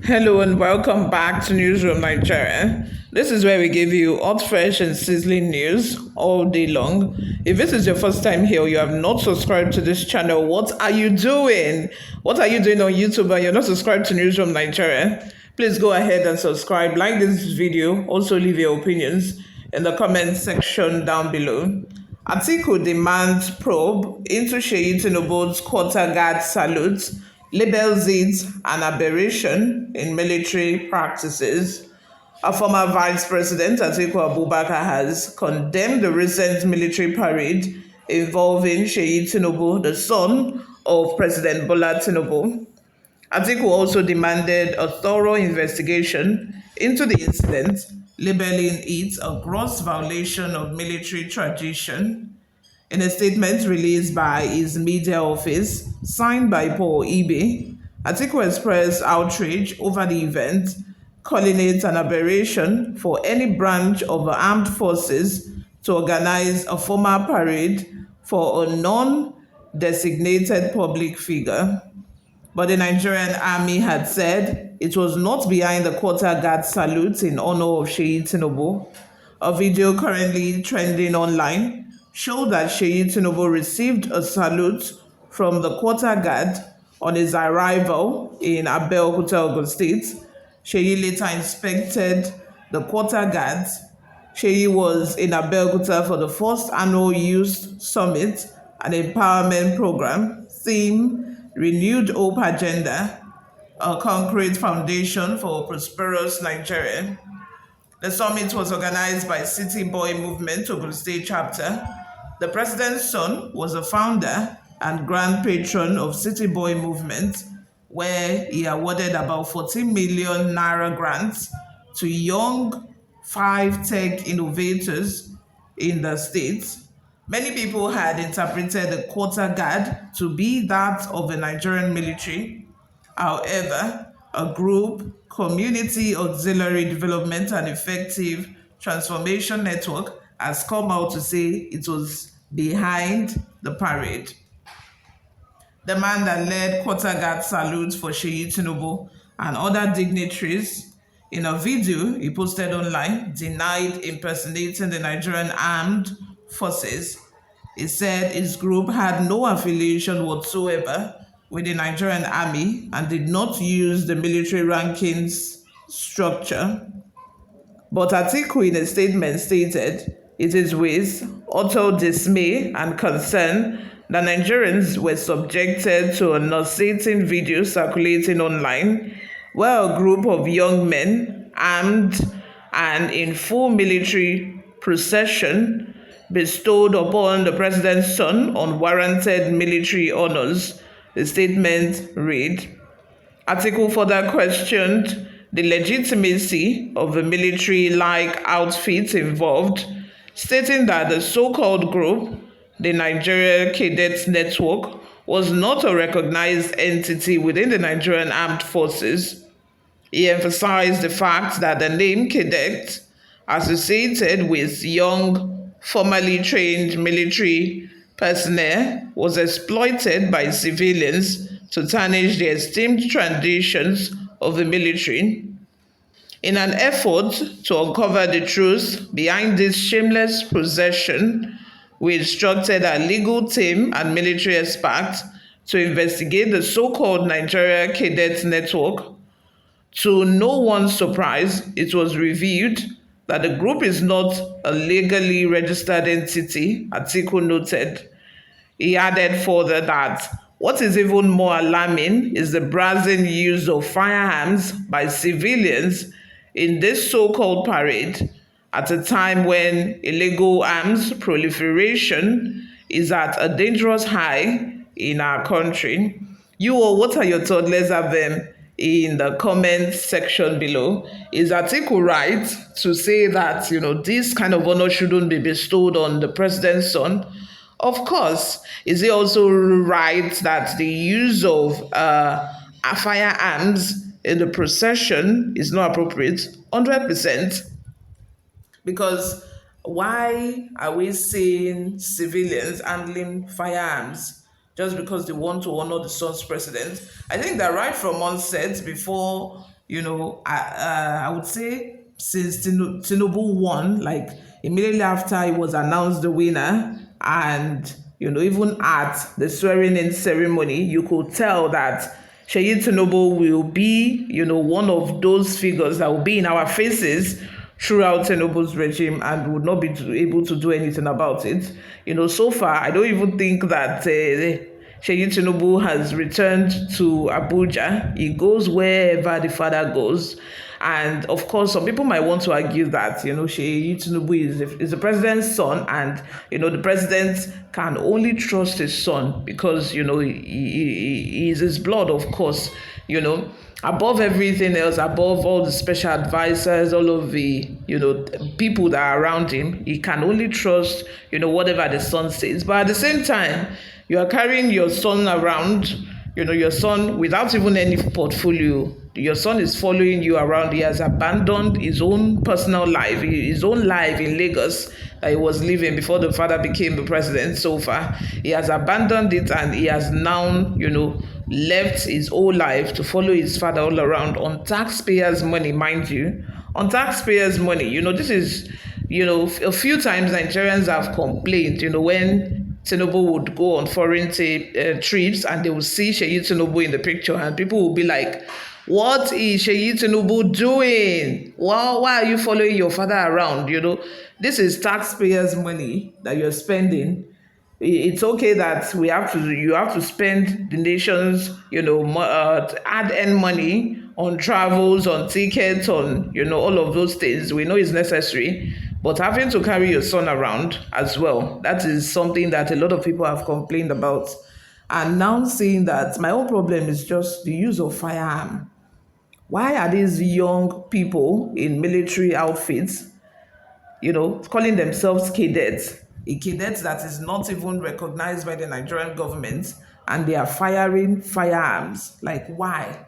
Hello and welcome back to Newsroom Nigeria. This is where we give you hot, fresh, and sizzling news all day long. If this is your first time here or you have not subscribed to this channel, what are you doing? What are you doing on YouTube and you're not subscribed to Newsroom Nigeria? Please go ahead and subscribe, like this video, also leave your opinions in the comment section down below. Atiku demands probe into Seyi Tinubu'S quarter guard salute, labels it an aberration in military practices. A former vice president, Atiku Abubakar, has condemned the recent military parade involving Seyi Tinubu, the son of President Bola Tinubu. Atiku also demanded a thorough investigation into the incident, labeling it a gross violation of military tradition. In a statement released by his media office, signed by Paul Ibe, Atiku expressed outrage over the event, calling it an aberration for any branch of the armed forces to organize a formal parade for a non-designated public figure. But the Nigerian army had said it was not behind the quarter guard salute in honor of Seyi Tinubu. A video currently trending online showed that Seyi Tinubu received a salute from the quarter guard on his arrival in Abeokuta, Ogun State. Seyi later inspected the quarter guards. Seyi was in Abeokuta for the first annual Youth Summit and Empowerment Program, theme Renewed Hope Agenda, a concrete foundation for a prosperous Nigeria. The summit was organized by City Boy Movement Ogun State Chapter. The president's son was a founder and grand patron of City Boy Movement, where he awarded about 14 million naira grants to young five tech innovators in the state. Many people had interpreted the quarter guard to be that of the Nigerian military. However, a group, Community Auxiliary Development and Effective Transformation Network, has come out to say it was behind the parade. The man that led quarter guard salutes for Seyi Tinubu and other dignitaries in a video he posted online denied impersonating the Nigerian armed forces. He said his group had no affiliation whatsoever with the Nigerian army and did not use the military rankings structure. But Atiku in a statement stated, it is with utter dismay and concern that Nigerians were subjected to a nauseating video circulating online where a group of young men, armed and in full military procession, bestowed upon the president's son unwarranted military honors. The statement read. Atiku further questioned the legitimacy of the military-like outfits involved, stating that the so-called group, the Nigeria Cadets Network, was not a recognized entity within the Nigerian Armed Forces. He emphasized the fact that the name cadet, associated with young, formally trained military personnel, was exploited by civilians to tarnish the esteemed traditions of the military. In an effort to uncover the truth behind this shameless possession, we instructed our legal team and military experts to investigate the so-called Nigeria Cadets Network. To no one's surprise, it was revealed that the group is not a legally registered entity, Atiku noted. He added further that what is even more alarming is the brazen use of firearms by civilians in this so-called parade at a time when illegal arms proliferation is at a dangerous high in our country. You all, what are your thoughts? Let's have them in the comment section below. Is Atiku right to say that, this kind of honor shouldn't be bestowed on the president's son? Of course. Is he also right that the use of firearms in the procession is not appropriate? 100%. Because why are we seeing civilians handling firearms just because they want to honor the son's president? I think that right from onset, before I would say since Tinubu won, like immediately after he was announced the winner, and even at the swearing in ceremony, you could tell that Seyi Tinubu will be, one of those figures that will be in our faces throughout Tinubu's regime and would not be able to do anything about it. So far, I don't even think that Seyi Tinubu has returned to Abuja. He goes wherever the father goes. And of course, some people might want to argue that, Seyi Tinubu is the president's son, and, the president can only trust his son because, he is his blood, of course, above everything else, above all the special advisors, all of the, people that are around him. He can only trust, whatever the son says. But at the same time, you are carrying your son around, your son without even any portfolio. Your son is following you around. He has abandoned his own personal life, his own life in Lagos that he was living before the father became the president. So far, he has abandoned it, and he has now, left his whole life to follow his father all around on taxpayers' money, mind you. On taxpayers' money. This is, a few times Nigerians have complained, when Tinubu would go on foreign trips and they will see Seyi Tinubu in the picture, and people will be like, what is Seyi Tinubu doing? Why are you following your father around? This is taxpayers' money that you're spending. It's okay that you have to spend the nation's, add-in money on travels, on tickets, on, all of those things. We know it's necessary. But having to carry your son around as well, that is something that a lot of people have complained about. And now seeing that, my own problem is just the use of firearm. Why are these young people in military outfits, calling themselves cadets? A cadet that is not even recognized by the Nigerian government, and they are firing firearms. Like, why?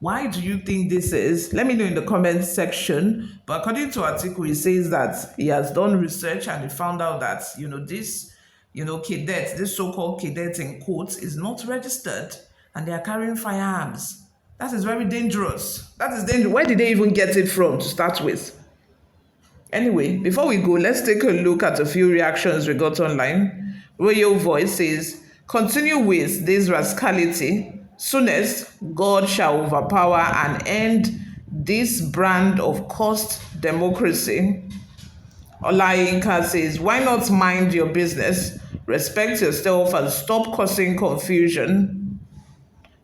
Why do you think this is? Let me know in the comments section. But according to Atiku, he says that he has done research and he found out that, this, cadet, this so-called cadet in quotes, is not registered, and they are carrying firearms. That is very dangerous. That is dangerous. Where did they even get it from to start with? Anyway, before we go, let's take a look at a few reactions we got online. Royal Voice says, continue with this rascality. Soonest, God shall overpower and end this brand of cursed democracy. Olayinka says, why not mind your business, respect yourself, and stop causing confusion?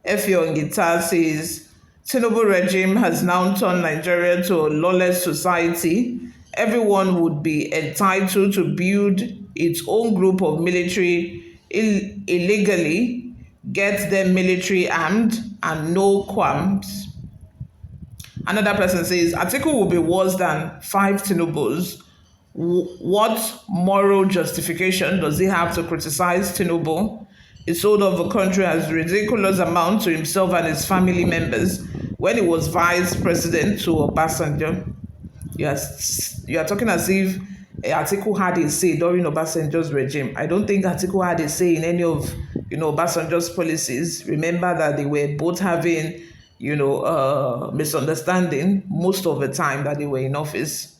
Effiong Guitar says, Tinubu regime has now turned Nigeria to a lawless society. Everyone would be entitled to build its own group of military illegally, get them military armed, and no qualms. Another person says, Atiku will be worse than 5 Tinubu's. What moral justification does he have to criticize Tinubu? He sold off the country as a ridiculous amount to himself and his family members when he was vice president to Obasanjo. Yes, you are talking as if Atiku had a say during Obasanjo's regime. I don't think Atiku had a say in any of, Obasanjo's policies. Remember that they were both having, misunderstanding most of the time that they were in office.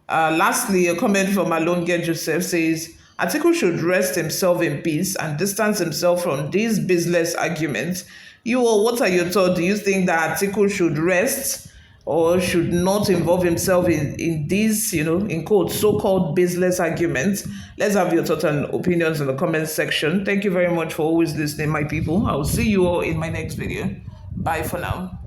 Lastly, a comment from Alonge Joseph says, Atiku should rest himself in peace and distance himself from these business arguments. What are your thoughts? Do you think that Atiku should rest or should not involve himself in these, in quotes, so-called business arguments? Let's have your thoughts and opinions in the comments section. Thank you very much for always listening, my people. I will see you all in my next video. Bye for now.